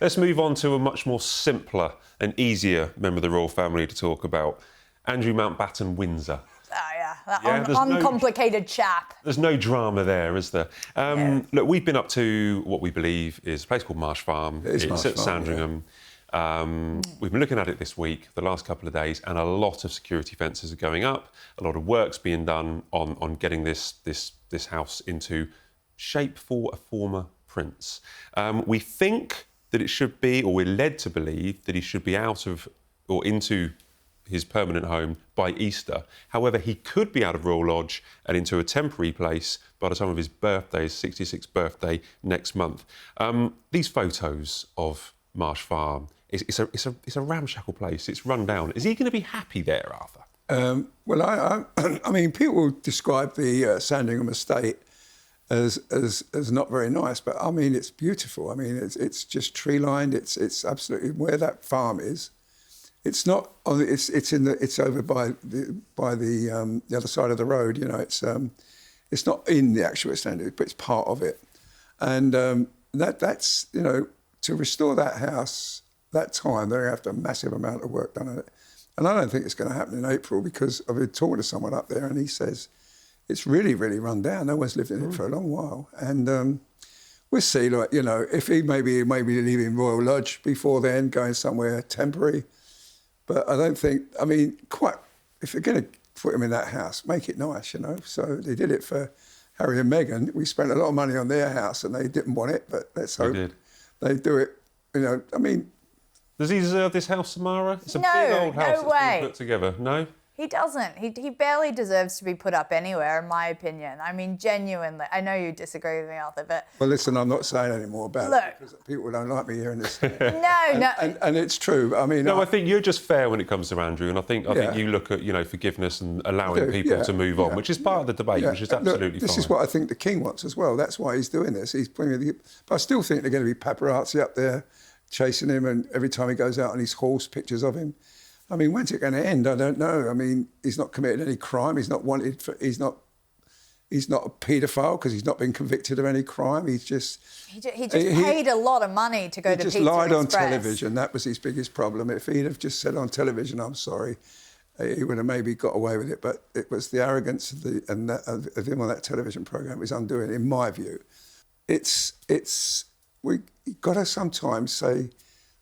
Let's move on to a much more simpler and easier member of the royal family to talk about. Andrew Mountbatten Windsor. Oh, yeah, that Yeah, uncomplicated chap. There's no drama there, is there? No. Look, we've been up to what we believe is a place called Marsh Farm. It's It's Marsh at Farm, Sandringham. We've been looking at it this week, the last couple of days, and a lot of security fences are going up. A lot of work's being done on getting this house into shape for a former prince. We think that it should be, or we're led to believe that he should be out of or into his permanent home by Easter. However, he could be out of Royal Lodge and into a temporary place by the time of his birthday, his 66th birthday next month. These photos of Marsh Farm, it's a ramshackle place. It's run down. Is he going to be happy there, Arthur? Well, I mean, people describe the Sandringham estate as not very nice, but I mean, it's beautiful. I mean, it's just tree lined. It's absolutely where that farm is. It's not on. It's over by the other side of the road. You know, it's not in the actual estate, but it's part of it. And that's you know, to restore that house that time, they're going to have to have a massive amount of work done on it. And I don't think it's going to happen in April because I've been talking to someone up there and he says it's really, really run down. No one's lived in it for a long while. And we'll see, like, you know, if he maybe leaving Royal Lodge before then, going somewhere temporary. But I don't think, I mean, if you're going to put him in that house, make it nice, you know. So they did it for Harry and Meghan. We spent a lot of money on their house and they didn't want it, but let's hope they do it, you know. I mean... Does he deserve this house, Samara? It's a No, big old house no that's way. been put together. No? He doesn't. He barely deserves to be put up anywhere, in my opinion. I mean, genuinely. I know you disagree with me, Arthur, but... Well, listen, I'm not saying any more about it because people don't like me hearing this. No. And it's true. I mean... No, I think you're just fair when it comes to Andrew, and I think you look at, you know, forgiveness and allowing people to move on, which is part of the debate, which is absolutely fine. This is what I think the King wants as well. That's why he's doing this. He's putting but I still think they're going to be paparazzi up there chasing him, and every time he goes out on his horse, pictures of him. I mean, when's it going to end? I don't know. I mean, he's not committed any crime. He's not wanted for. He's not a paedophile because he's not been convicted of any crime. He just paid a lot of money to go to Pizza Express. He just lied on television. That was his biggest problem. If he'd have just said on television, "I'm sorry," he would have maybe got away with it. But it was the arrogance of of him on that television program was undoing, in my view. We got to sometimes say,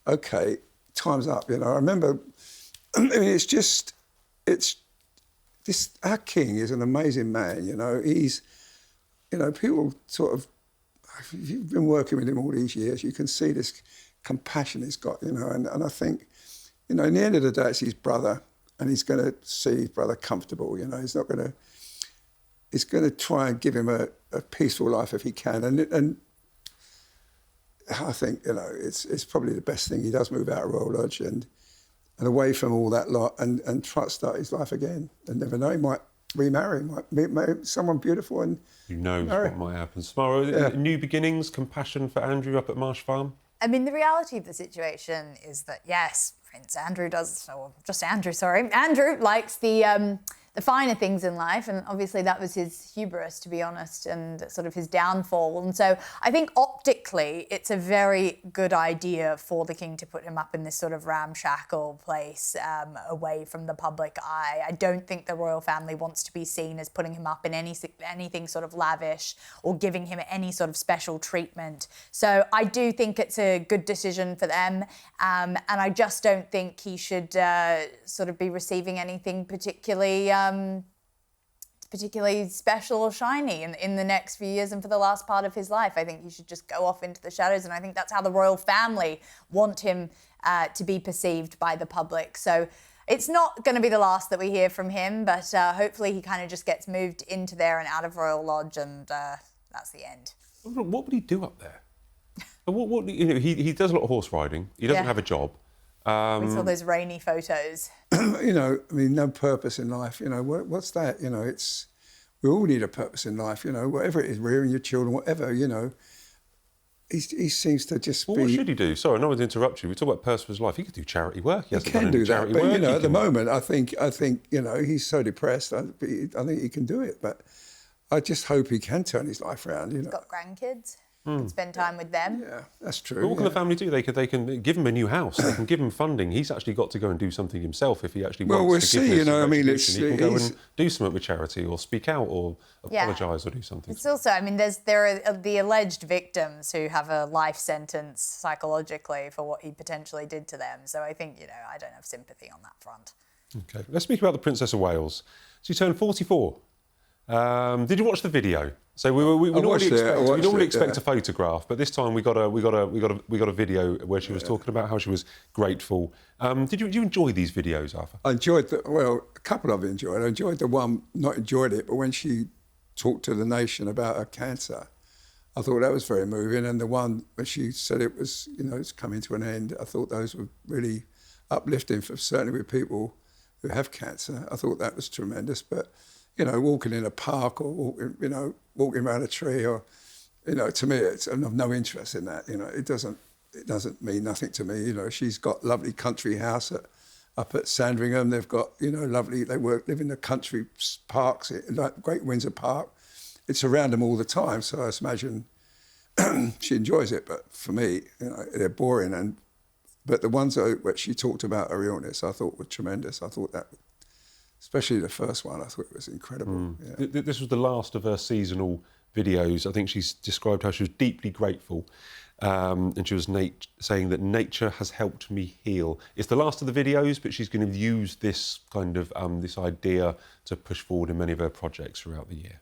okay, time's up. You know, I remember. I mean, our king is an amazing man. You know, people sort of. You've been working with him all these years. You can see this compassion he's got. You know, and I think, you know, in the end of the day, it's his brother, and he's going to see his brother comfortable. You know, he's going to try and give him a peaceful life if he can, and I think, you know, it's probably the best thing. He does move out of Royal Lodge and away from all that lot and try to start his life again. And never know, he might remarry, might meet someone beautiful and who knows what might happen. Samara, new beginnings, compassion for Andrew up at Marsh Farm? I mean, the reality of the situation is that, yes, Prince Andrew Andrew likes the finer things in life, and obviously that was his hubris, to be honest, and sort of his downfall. And so I think optically it's a very good idea for the king to put him up in this sort of ramshackle place away from the public eye. I don't think the royal family wants to be seen as putting him up in anything sort of lavish or giving him any sort of special treatment. So I do think it's a good decision for them, and I just don't think he should sort of be receiving anything particularly special or shiny in the next few years and for the last part of his life. I think he should just go off into the shadows, and I think that's how the royal family want him to be perceived by the public. So it's not going to be the last that we hear from him, but hopefully he kind of just gets moved into there and out of Royal Lodge, and that's the end. What would he do up there? What you know, he does a lot of horse riding. He doesn't have a job. We saw those rainy photos. You know, I mean, no purpose in life. You know, what's that? You know, we all need a purpose in life. You know, whatever it is, rearing your children, whatever. You know, he seems to just be. What should he do? Sorry, no one's interrupt you. We talk about purpose of his life. He could do charity work. He can do that, but you know, at the moment, I think you know, he's so depressed. I think he can do it, but I just hope he can turn his life around. You know, He's got grandkids. and spend time with them. Yeah, that's true. But what can the family do? They can give him a new house. They can give him funding. He's actually got to go and do something himself if he actually wants We'll forgiveness see. and I mean, retribution. He can go and do something with charity, or speak out, or apologise, or do something. It's also, I mean, there are the alleged victims who have a life sentence psychologically for what he potentially did to them. So I think, I don't have sympathy on that front. Okay, let's speak about the Princess of Wales. She turned 44. Did you watch the video? So we normally expect a photograph, but this time we got a video where she was talking about how she was grateful. Did you enjoy these videos, Arthur? I enjoyed a couple of it enjoyed. I enjoyed the one, not enjoyed it, but when she talked to the nation about her cancer, I thought that was very moving. And the one where she said it was, it's coming to an end, I thought those were really uplifting for certainly with people who have cancer. I thought that was tremendous. But walking in a park or walking around a tree, or to me, I'm of no interest in that. It doesn't mean nothing to me. She's got lovely country house up at Sandringham. They've got lovely. They live in the country parks, like Great Windsor Park. It's around them all the time. So I imagine she enjoys it. But for me, they're boring. But the ones that she talked about her illness, I thought were tremendous. I thought that. Especially the first one, I thought it was incredible. Yeah. This was the last of her seasonal videos. I think she's described how she was deeply grateful, and she was saying that nature has helped me heal. It's the last of the videos, but she's going to use this kind of this idea to push forward in many of her projects throughout the year.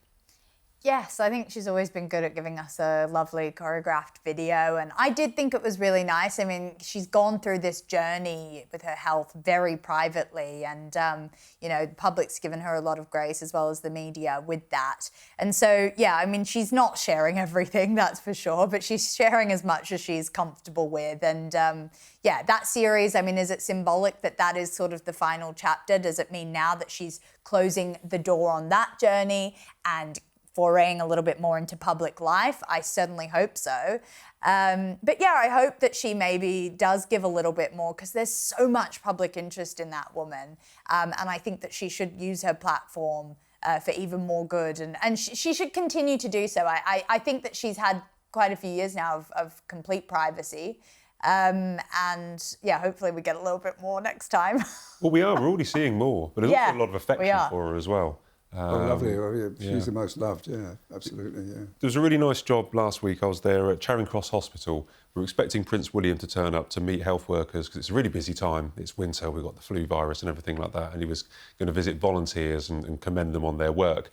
Yes, I think she's always been good at giving us a lovely choreographed video. And I did think it was really nice. I mean, she's gone through this journey with her health very privately. And, the public's given her a lot of grace, as well as the media, with that. And so, I mean, she's not sharing everything, that's for sure. But she's sharing as much as she's comfortable with. And, that series, I mean, is it symbolic that is sort of the final chapter? Does it mean now that she's closing the door on that journey and foraying a little bit more into public life? I certainly hope so. I hope that she maybe does give a little bit more, because there's so much public interest in that woman. And I think that she should use her platform for even more good. And she should continue to do so. I think that she's had quite a few years now of complete privacy. Hopefully we get a little bit more next time. Well, we're already seeing more, but there's also a lot of affection for her as well. Lovely. She's the most loved, absolutely, yeah. There was a really nice job last week. I was there at Charing Cross Hospital. We were expecting Prince William to turn up to meet health workers, because it's a really busy time. It's winter, we've got the flu virus and everything like that, and he was going to visit volunteers and commend them on their work.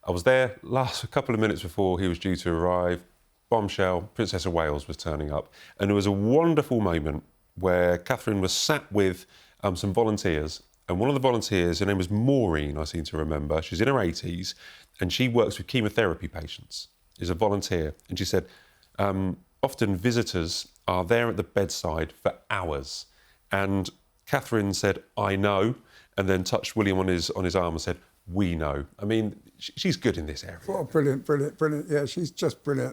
I was there a couple of minutes before he was due to arrive. Bombshell, Princess of Wales was turning up. And there was a wonderful moment where Catherine was sat with some volunteers. And one of the volunteers, her name was Maureen, I seem to remember. She's in her 80s, and she works with chemotherapy patients, is a volunteer. And she said, often visitors are there at the bedside for hours. And Catherine said, I know, and then touched William on his arm and said, we know. I mean, she's good in this area. Oh, brilliant. Yeah, she's just brilliant.